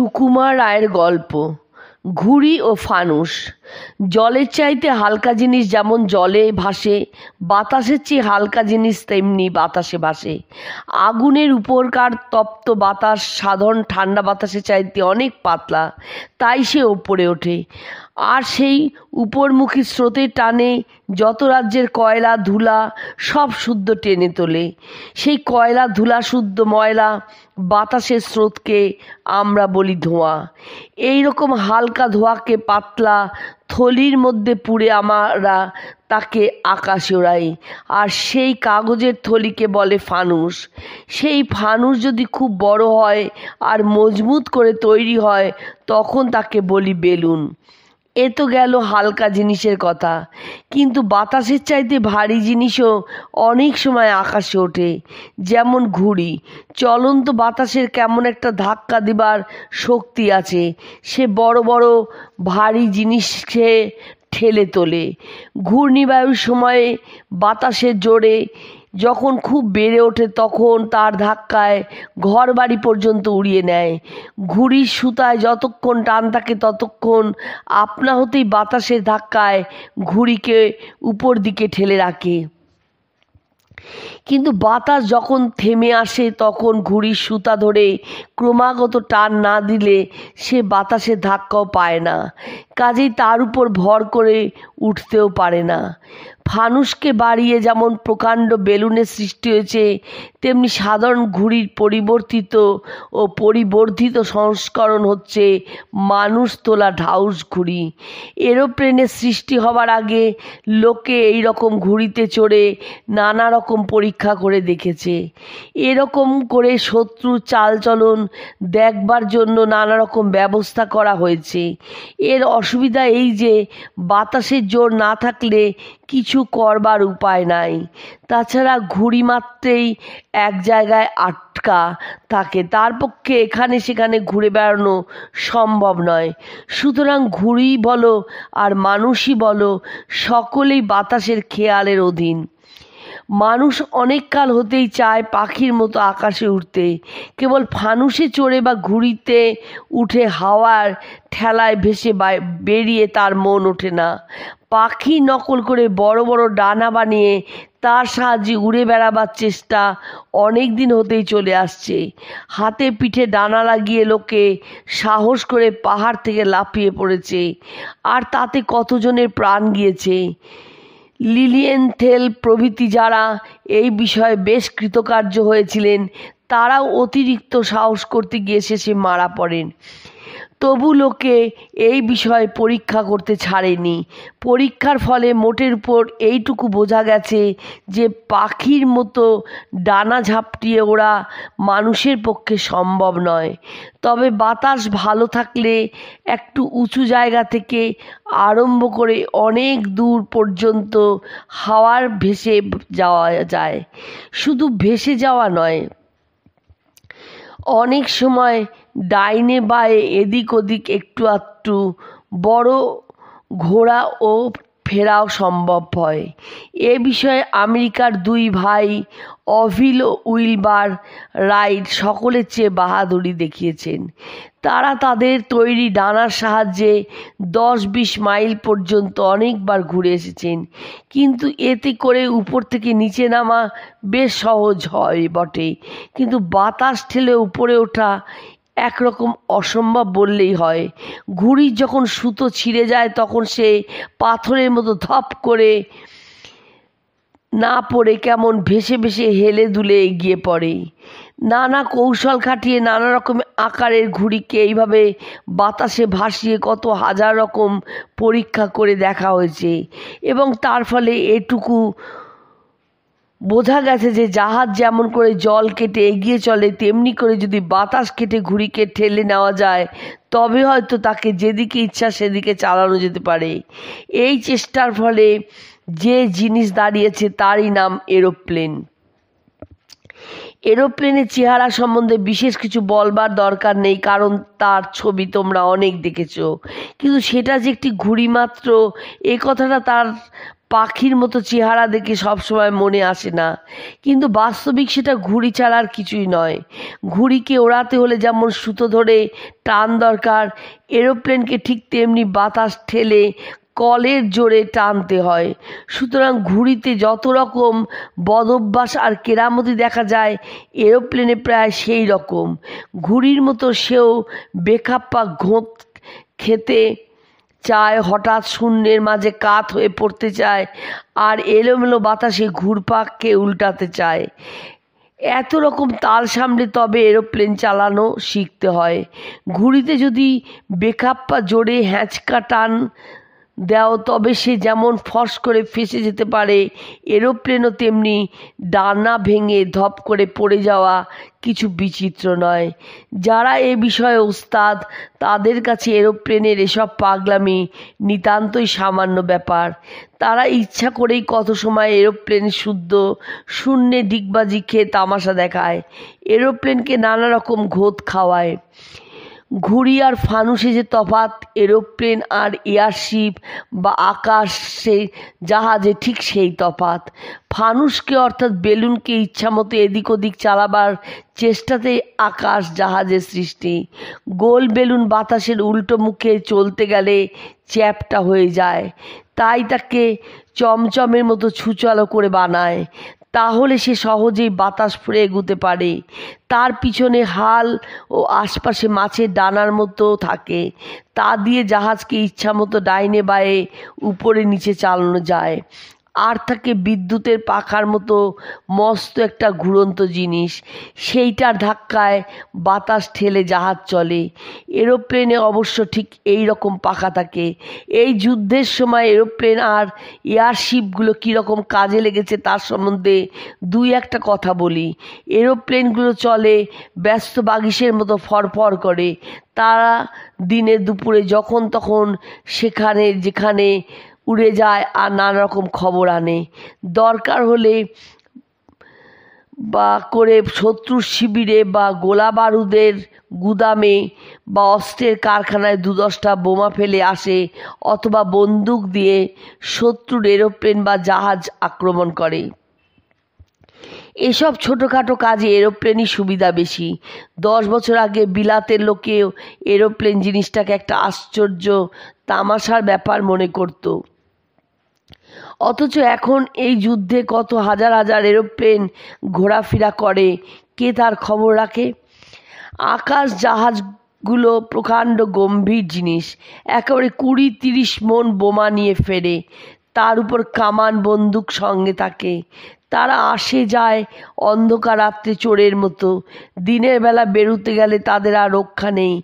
সুকুমার রায়ের গল্প ঘুড়ি ও ফানুস। জলের চাইতে হালকা জিনিস যেমন জলে ভাসে, বাতাসের চেয়ে হালকা জিনিস তেমনি বাতাসে ভাসে। আগুনের উপরকার তপ্ত বাতাস সাধারণ ঠান্ডা বাতাসের চাইতে অনেক পাতলা, তাই সে ওপরে ওঠে। আর সেই উপরমুখী স্রোতের টানে যত রাজ্যের কয়লা ধুলা সব শুদ্ধ টেনে তোলে। সেই কয়লা ধুলা শুদ্ধ ময়লা বাতাসের স্রোতকে আমরা বলি ধোঁয়া। এই রকম হালকা ধোঁয়াকে পাতলা থলির মধ্যে পুড়ে আমরা তাকে আকাশে ওড়াই। আর সেই কাগজের থলিকে বলে ফানুস। সেই ফানুস যদি খুব বড় হয় আর মজবুত করে তৈরি হয় তখন তাকে বলি বেলুন। এ তো গেল হালকা জিনিসের কথা, কিন্তু বাতাসের চাইতে ভারী জিনিসও অনেক সময় আকাশে ওঠে, যেমন ঘুড়ি। চলন্ত বাতাসের কেমন একটা ধাক্কা দিবার শক্তি আছে, সে বড় বড় ভারী জিনিসকে ঠেলে তোলে। ঘূর্ণিবায়ুর সময়ে বাতাসের জোরে যখন খুব বেড়ে ওঠে তখন তার ধাক্কায় ঘর বাড়ি পর্যন্ত উড়িয়ে নেয়। ঘুড়ির সুতায় যতক্ষণ টান থাকে ততক্ষণ আপনা হতেই বাতাসের ধাক্কায় ঘুড়িকে উপর দিকে ঠেলে রাখে। কিন্তু বাতাস যখন থেমে আসে তখন ঘুড়ির সুতা ধরে ক্রমাগত টান না দিলে সে বাতাসের ধাক্কাও পায় না, কাজেই তার উপর ভর করে উঠতেও পারে না। ফানুসকে বাড়িয়ে যেমন প্রকাণ্ড বেলুনের সৃষ্টি হয়েছে, তেমনি সাধারণ ঘুড়ির পরিবর্তিত ও পরিবর্ধিত সংস্করণ হচ্ছে মানুষ তোলা ঢাউস ঘুড়ি। এরোপ্লেনের সৃষ্টি হবার আগে লোকে এই রকম ঘুড়িতে চড়ে নানা রকম পরীক্ষা করে দেখেছে। এরকম করে শত্রুর চালচলন দেখবার জন্য নানা রকম ব্যবস্থা করা হয়েছে। এর অসুবিধা এই যে বাতাসের জোর না থাকলে কিছু করবার উপায় নাই। তাছাড়া ঘুড়ি মাত্রেই এক জায়গায় আটকা থাকে, তার পক্ষে এখানে সেখানে ঘুরে বেড়ানো সম্ভব নয়। সুতরাং ঘুড়ি বলো আর মানুষই বলো, সকলেই বাতাসের খেয়ালের অধীন। মানুষ অনেক কাল হতেই চায় পাখির মতো আকাশে উঠতে, কেবল ফানুসে চড়ে বা ঘুড়িতে উঠে হাওয়ার ঠেলায় ভেসে বেরিয়ে তার মন ওঠে না। পাখি নকল করে বড় বড় ডানা বানিয়ে তার সাহায্যে উড়ে বেড়াবার চেষ্টা অনেক দিন হতেই চলে আসছে। হাতে পিঠে ডানা লাগিয়ে লোকে সাহস করে পাহাড় থেকে লাফিয়ে পড়েছে, আর তাতে কতজনের প্রাণ গিয়েছে। লিলিয়েনথেল প্রভৃতি যারা এই বিষয়ে বেশ কৃতকার্য হয়েছিলেন, তারাও অতিরিক্ত সাহস করতে গিয়ে শেষে মারা পড়েন। তবু লোকে এই বিষয়ে পরীক্ষা করতে ছাড়েনি। পরীক্ষার ফলে মোটের উপর এইটুকু বোঝা গেছে যে পাখির মতো ডানা ঝাপটিয়ে ওড়া মানুষের পক্ষে সম্ভব নয়। তবে বাতাস ভালো থাকলে একটু উঁচু জায়গা থেকে আরম্ভ করে অনেক দূর পর্যন্ত হাওয়ার ভেসে যাওয়া যায়। শুধু ভেসে যাওয়া নয়, অনেক সময় ডাইনে বায়ে এদিক ওদিক একটু আধটু বড় ঘোরা ও ফেরাও সম্ভব হয়। এ বিষয়ে আমেরিকার দুই ভাই অভিল ও উইলবার রাইট সকলের চেয়ে বাহাদুরি দেখিয়েছেন। তারা তাদের তৈরি ডানার সাহায্যে 10-20 মাইল পর্যন্ত অনেকবার ঘুরে এসেছেন, কিন্তু এতে করে উপর থেকে নিচে নামা বেশ সহজ হয় বটে, কিন্তু বাতাস ঠেলে উপরে ওঠা একরকম অসম্ভব বললেই হয়। ঘুড়ির যখন সুতো ছিঁড়ে যায় তখন সে পাথরের মতো ধপ করে না পড়ে কেমন ভেসে ভেসে হেলে দুলে এগিয়ে পড়ে। নানা কৌশল খাটিয়ে নানা রকম আকারের ঘুড়িকে এইভাবে বাতাসে ভাসিয়ে কত হাজার রকম পরীক্ষা করে দেখা হয়েছে, এবং তার ফলে এটুকু বোঝা গেছে যে জাহাজ যেমন করে জল কেটে এগিয়ে চলে, তেমনি করে যদি বাতাস কেটে ঘুড়িকে ঠেলে নেওয়া যায় তবে হয়তো তাকে যেদিকে ইচ্ছা সেদিকে চালানো যেতে পারে। এই চেষ্টার ফলে যে জিনিস দাঁড়িয়েছে তারই নাম এরোপ্লেন। এরোপ্লেনের চেহারা সম্বন্ধে বিশেষ কিছু বলবার দরকার নেই, কারণ তার ছবি তোমরা অনেক দেখেছ। কিন্তু সেটা যে একটি ঘুড়ি মাত্র এ কথাটা তার পাখির মতো চেহারা দেখে সবসময় মনে আসে না, কিন্তু বাস্তবিক সেটা ঘুড়ি ছাড়া আর কিছুই নয়। ঘুড়িকে ওড়াতে হলে যেমন সুতো ধরে টান দরকার, এরোপ্লেনকে ঠিক তেমনি বাতাস ঠেলে কলের জোরে টানতে হয়। সুতরাং ঘুড়িতে যত রকম বদভ্যাস আর কেরামতি দেখা যায়, এরোপ্লেনে প্রায় সেই রকম। ঘুড়ির মতো সেও বেখাপ্পা ঘোঁত খেতে চায়, হঠাৎ শূন্যের মাঝে কাত হয়ে পড়তে চায়, আর এলোমেলো বাতাসে ঘুরপাককে উল্টাতে চায়। এত রকম তাল সামলে তবে এরোপ্লেন চালানো শিখতে হয়। ঘুড়িতে যদি বেখাপ্পা জোরে হ্যাঁচকা টান দাও তবে সে যেমন ফস করে ফেঁসে যেতে পারে, এরোপ্লেনও তেমনি ডানা ভেঙে ধপ করে পড়ে যাওয়া কিছু বিচিত্র নয়। যারা এ বিষয়ে ওস্তাদ তাদের কাছে এরোপ্লেনের এসব পাগলামি নিতান্তই সামান্য ব্যাপার। তারা ইচ্ছা করেই কত সময় এরোপ্লেন শুদ্ধ শূন্যে ডিগবাজি খেয়ে তামাশা দেখায়, এরোপ্লেনকে নানা রকম ঘোত খাওয়ায়। ঘুড়ি আর ফানুসে যে তফাৎ, এরোপ্লেন আর এয়ারশিপ বা আকাশে জাহাজে ঠিক সেই তফাৎ। ফানুসকে অর্থাৎ বেলুনকে ইচ্ছামতো এদিক ওদিক চালাবার চেষ্টাতেই আকাশ জাহাজের সৃষ্টি। গোল বেলুন বাতাসের উল্টো মুখে চলতে গেলে চ্যাপ্টা হয়ে যায়, তাই তাকে চমচমের মতো ছুচালো করে বানায়। তাহলে সে সহজেই বাতাস ফুঁড়ে এগুতে পারে। তার পিছনে হাল ও আশপাশে মাছের ডানার মতো থাকে, তা দিয়ে জাহাজকে ইচ্ছামতো ডাইনে বায়ে উপরে নিচে চালানো যায়। আর থাকে বিদ্যুতের পাখার মতো মস্ত একটা ঘুরন্ত জিনিস, সেইটার ধাক্কায় বাতাস ঠেলে জাহাজ চলে। এরোপ্লেনে অবশ্য ঠিক এই রকম পাখা থাকে। এই যুদ্ধের সময় এরোপ্লেন আর এয়ারশিপগুলো কীরকম কাজে লেগেছে তার সম্বন্ধে দুই একটা কথা বলি। এরোপ্লেনগুলো চলে ব্যস্ত বাগিসের মতো ফরফর করে। তারা দিনে দুপুরে যখন তখন সেখানে যেখানে উড়ে যায় আর নানা রকম খবর আনে। দরকার হলে বা করে শত্রুর শিবিরে বা গোলা বারুদের গুদামে বা অস্ত্রের কারখানায় ২-১০টা বোমা ফেলে আসে, অথবা বন্দুক দিয়ে শত্রুর এরোপ্লেন বা জাহাজ আক্রমণ করে। এসব ছোটোখাটো কাজে এরোপ্লেনই সুবিধা বেশি। 10 বছর আগে বিলাতের লোকেও এরোপ্লেন জিনিসটাকে একটা আশ্চর্য তামাশার ব্যাপার মনে করত, অথচ এখন এই যুদ্ধে কত হাজার হাজার এরোপ্লেন ঘোরাফেরা করে, কে তার খবর রাখে? আকাশ জাহাজগুলো প্রকাণ্ড গম্ভীর জিনিস, একেবারে 20-30 মণ বোমা নিয়ে ফেরে, তার উপর কামান বন্দুক সঙ্গে থাকে। তারা আসে যায় অন্ধকার রাত্রে চোরের মতো। দিনের বেলা বেরোতে গেলে তাদের আর রক্ষা নেই,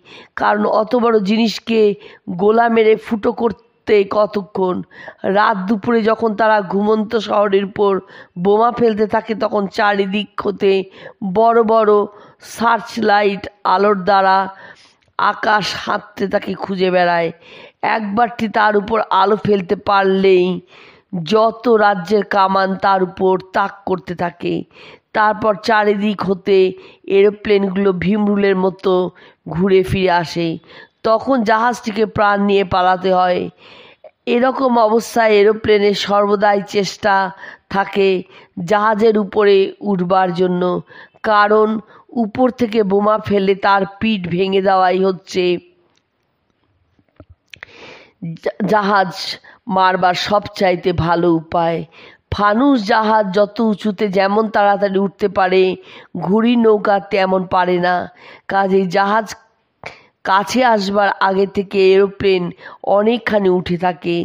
কারণ অত বড় জিনিসকে গোলা মেরে ফুটো করতে কতক্ষণ। রাত দুপুরে যখন তারা ঘুমন্ত শহরের উপর বোমা ফেলতে থাকে, তখন চারিদিক হতে বড় বড় সার্চ লাইট আলোর দ্বারা আকাশ হাততে তাকে খুঁজে বেড়ায়। একবারটি তার উপর আলো ফেলতে পারলেই যত রাজ্যের কামান তার উপর তাক করতে থাকে। তারপর চারিদিক হতে এরোপ্লেনগুলো ভীমরুলের মতো ঘুরে ফিরে আসে। তখন জাহাজটিকে প্রাণ নিয়ে পালাতে হয়। এরকম অবস্থায় এরোপ্লেনের সর্বদাই চেষ্টা থাকে জাহাজের উপরে উঠবার জন্য, কারণ উপর থেকে বোমা ফেলে তার পিঠ ভেঙে দেওয়াই হচ্ছে জাহাজ মারবার সবচাইতে ভালো উপায়। ফানুস জাহাজ যত উঁচুতে যেমন তাড়াতাড়ি উঠতে পারে, ঘুড়ি নৌকা তেমন পারে না। কাজেই জাহাজ কাছে আসবার আগে থেকে এরোপ্লেন অনেকখানি উঠে থাকে,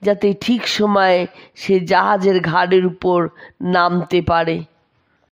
যাতে ঠিক সময়ে সে জাহাজের ঘাড়ের উপর নামতে পারে।